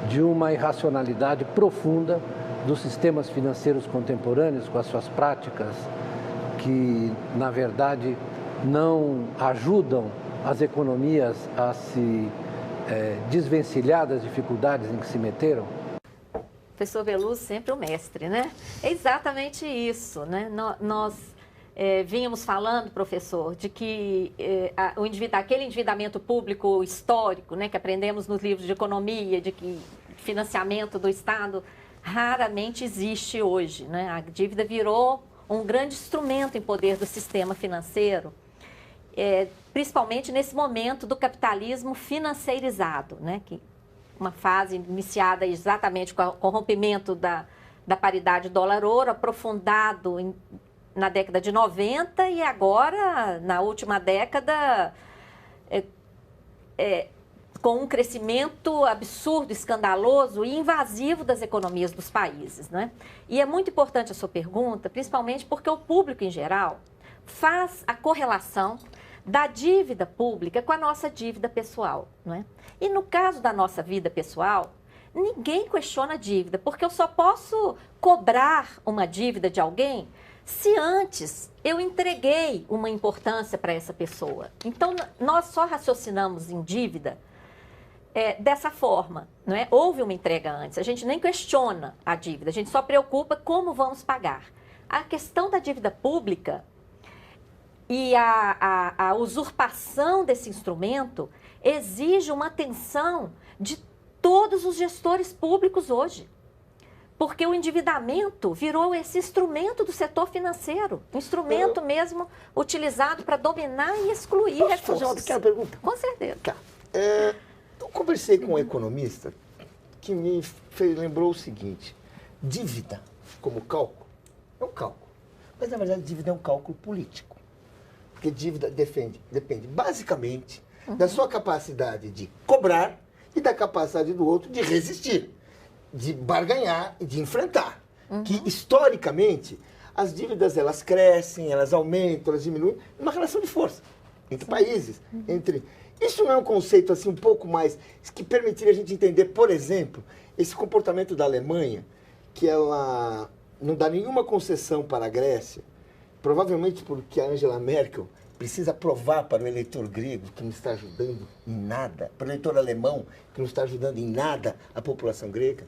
de uma irracionalidade profunda dos sistemas financeiros contemporâneos com as suas práticas que, na verdade, não ajudam as economias a se desvencilhar das dificuldades em que se meteram?
Professor Beluso, sempre o mestre, né? É exatamente isso, né? Nós vínhamos falando, professor, de que aquele endividamento público histórico, né, que aprendemos nos livros de economia, de que financiamento do Estado raramente existe hoje, né? A dívida virou um grande instrumento em poder do sistema financeiro, principalmente nesse momento do capitalismo financeirizado, né? Uma fase iniciada exatamente com o rompimento da paridade dólar-ouro, aprofundado na década de 90 e agora, na última década, com um crescimento absurdo, escandaloso e invasivo das economias dos países, né? E é muito importante a sua pergunta, principalmente porque o público em geral faz a correlação da dívida pública com a nossa dívida pessoal, não é? E no caso da nossa vida pessoal, ninguém questiona a dívida, porque eu só posso cobrar uma dívida de alguém se antes eu entreguei uma importância para essa pessoa. Então, nós só raciocinamos em dívida dessa forma, não é? Houve uma entrega antes, a gente nem questiona a dívida, a gente só preocupa como vamos pagar. A questão da dívida pública e a usurpação desse instrumento exige uma atenção de todos os gestores públicos hoje. Porque o endividamento virou esse instrumento do setor financeiro, instrumento mesmo utilizado para dominar e excluir
Posso
recursos.
fazer uma pequena pergunta?
Com certeza.
Tá. Eu conversei com um economista que me lembrou o seguinte: dívida, como cálculo, é um cálculo. Mas, na verdade, dívida é um cálculo político. Porque dívida depende basicamente da sua capacidade de cobrar e da capacidade do outro de resistir, de barganhar e de enfrentar. Que, historicamente, as dívidas elas crescem, elas aumentam, elas diminuem, numa relação de força entre países. Isso não é um conceito assim um pouco mais que permitiria a gente entender, por exemplo, esse comportamento da Alemanha, que ela não dá nenhuma concessão para a Grécia, provavelmente porque a Angela Merkel precisa provar para o eleitor grego que não está ajudando em nada, para o eleitor alemão que não está ajudando em nada a população grega.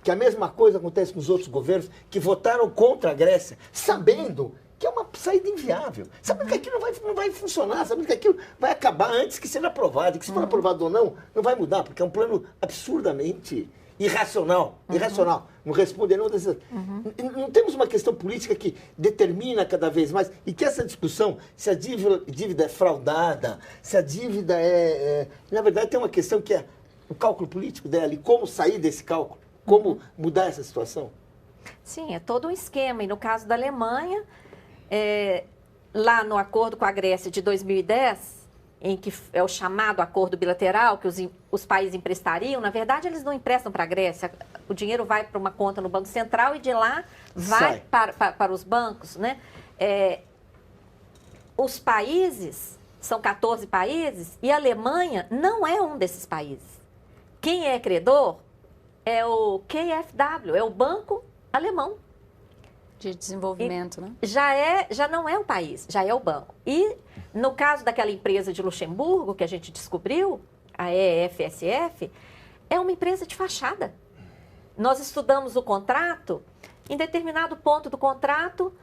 Que a mesma coisa acontece com os outros governos que votaram contra a Grécia, sabendo que é uma saída inviável, sabendo que aquilo não vai funcionar, sabendo que aquilo vai acabar antes que seja aprovado, e que se for aprovado ou não vai mudar, porque é um plano absurdamente irracional, não responde a nenhuma dessas. Não temos uma questão política que determina cada vez mais, e que essa discussão, se a dívida é fraudada, se a dívida na verdade tem uma questão que é o cálculo político dela, e como sair desse cálculo, como mudar essa situação.
Sim, é todo um esquema, e no caso da Alemanha, lá no acordo com a Grécia de 2010, em que é o chamado acordo bilateral, que os países emprestariam, na verdade eles não emprestam para a Grécia, o dinheiro vai para uma conta no Banco Central e de lá vai para os bancos, né? Os países, são 14 países, e a Alemanha não é um desses países. Quem é credor é o KfW, é o Banco Alemão.
De desenvolvimento, né?
Já não é o país, já é o banco. E no caso daquela empresa de Luxemburgo, que a gente descobriu, a EFSF, é uma empresa de fachada. Nós estudamos o contrato, em determinado ponto do contrato,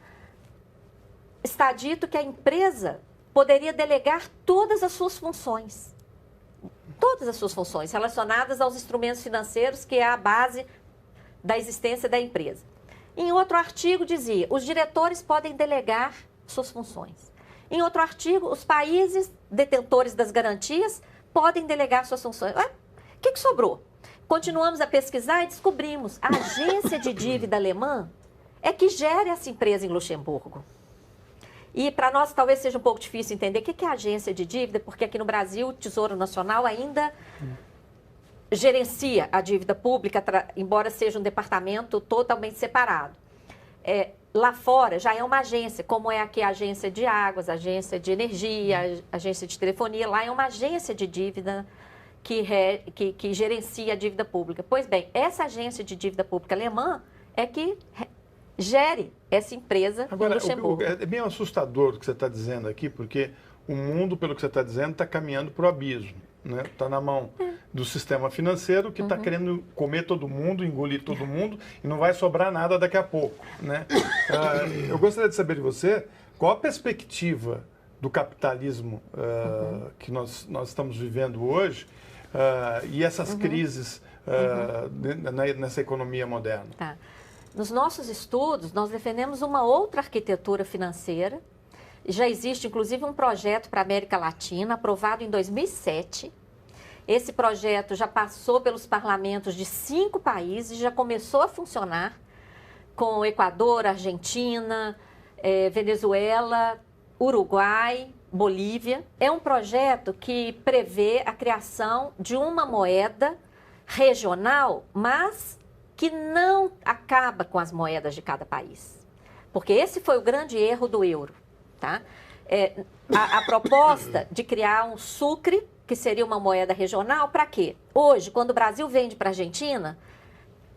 está dito que a empresa poderia delegar todas as suas funções. Todas as suas funções relacionadas aos instrumentos financeiros, que é a base da existência da empresa. Em outro artigo dizia, os diretores podem delegar suas funções. Em outro artigo, os países detentores das garantias podem delegar suas funções. O que sobrou? Continuamos a pesquisar e descobrimos, a agência de dívida alemã é que gera essa empresa em Luxemburgo. E para nós talvez seja um pouco difícil entender o que é a agência de dívida, porque aqui no Brasil o Tesouro Nacional ainda gerencia a dívida pública, embora seja um departamento totalmente separado. Lá fora já é uma agência, como é aqui a agência de águas, a agência de energia, a agência de telefonia. Lá é uma agência de dívida que gerencia a dívida pública. Pois bem, essa agência de dívida pública alemã é que gere essa empresa em Luxemburgo.
É bem assustador o que você está dizendo aqui, porque o mundo, pelo que você está dizendo, está caminhando para o abismo. Está na mão do sistema financeiro que está querendo comer todo mundo, engolir todo mundo e não vai sobrar nada daqui a pouco. Né? Eu gostaria de saber de você qual a perspectiva do capitalismo que nós estamos vivendo hoje e essas crises nessa economia moderna.
Tá. Nos nossos estudos, nós defendemos uma outra arquitetura financeira. Já existe, inclusive, um projeto para a América Latina, aprovado em 2007. Esse projeto já passou pelos parlamentos de 5 países, já começou a funcionar com Equador, Argentina, Venezuela, Uruguai, Bolívia. É um projeto que prevê a criação de uma moeda regional, mas que não acaba com as moedas de cada país. Porque esse foi o grande erro do euro. Tá? A proposta de criar um sucre, que seria uma moeda regional, para quê? Hoje, quando o Brasil vende para a Argentina,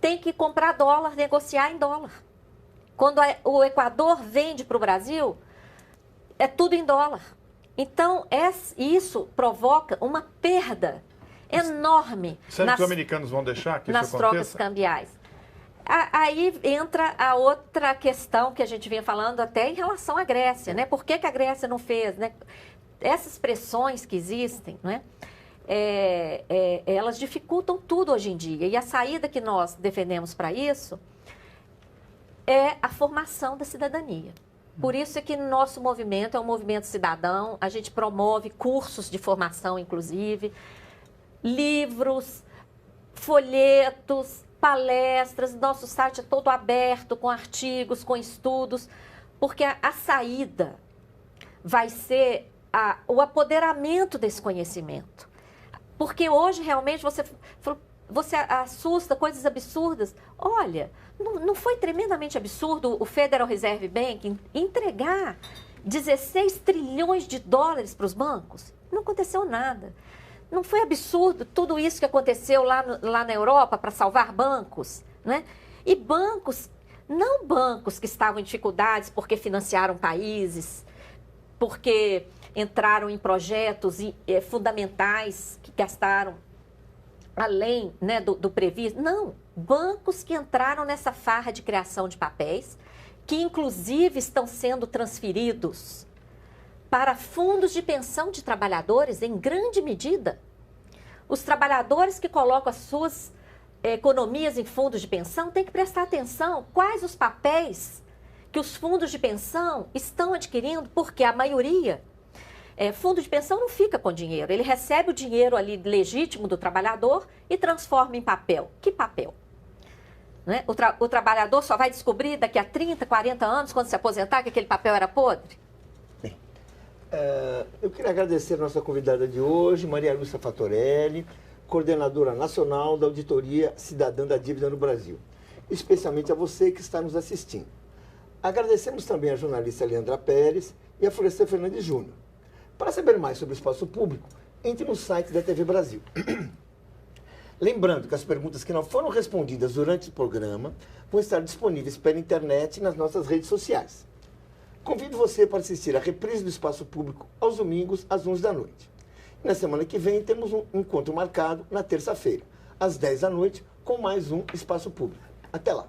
tem que comprar dólar, negociar em dólar. Quando o Equador vende para o Brasil, é tudo em dólar. Então, isso provoca uma perda enorme.
Será que os americanos vão deixar que
nas
isso aconteça?
Trocas cambiais. Aí entra a outra questão que a gente vinha falando até em relação à Grécia, né? Por que a Grécia não fez, né? Essas pressões que existem, né? Elas dificultam tudo hoje em dia. E a saída que nós defendemos para isso é a formação da cidadania. Por isso é que nosso movimento é um movimento cidadão, a gente promove cursos de formação, inclusive, livros, folhetos, palestras, nosso site é todo aberto, com artigos, com estudos, porque a saída vai ser o apoderamento desse conhecimento. Porque hoje, realmente, você assusta coisas absurdas. Olha, não foi tremendamente absurdo o Federal Reserve Bank entregar 16 trilhões de dólares para os bancos? Não aconteceu nada. Não foi absurdo tudo isso que aconteceu lá na Europa para salvar bancos, né? E bancos, não bancos que estavam em dificuldades porque financiaram países, porque entraram em projetos fundamentais que gastaram além, né, do previsto. Não, bancos que entraram nessa farra de criação de papéis, que inclusive estão sendo transferidos para fundos de pensão de trabalhadores, em grande medida. Os trabalhadores que colocam as suas economias em fundos de pensão têm que prestar atenção quais os papéis que os fundos de pensão estão adquirindo, porque a maioria, fundo de pensão não fica com dinheiro, ele recebe o dinheiro ali legítimo do trabalhador e transforma em papel. Que papel? Né? O trabalhador só vai descobrir daqui a 30, 40 anos, quando se aposentar, que aquele papel era podre?
Eu queria agradecer a nossa convidada de hoje, Maria Lúcia Fatorelli, coordenadora nacional da Auditoria Cidadã da Dívida no Brasil. Especialmente a você que está nos assistindo. Agradecemos também a jornalista Leandra Pérez e a Florestan Fernandes Júnior. Para saber mais sobre o espaço público, entre no site da TV Brasil. Lembrando que as perguntas que não foram respondidas durante o programa vão estar disponíveis pela internet e nas nossas redes sociais. Convido você para assistir a reprise do Espaço Público aos domingos, às 11 da noite. E na semana que vem temos um encontro marcado na terça-feira, às 10 da noite, com mais um Espaço Público. Até lá!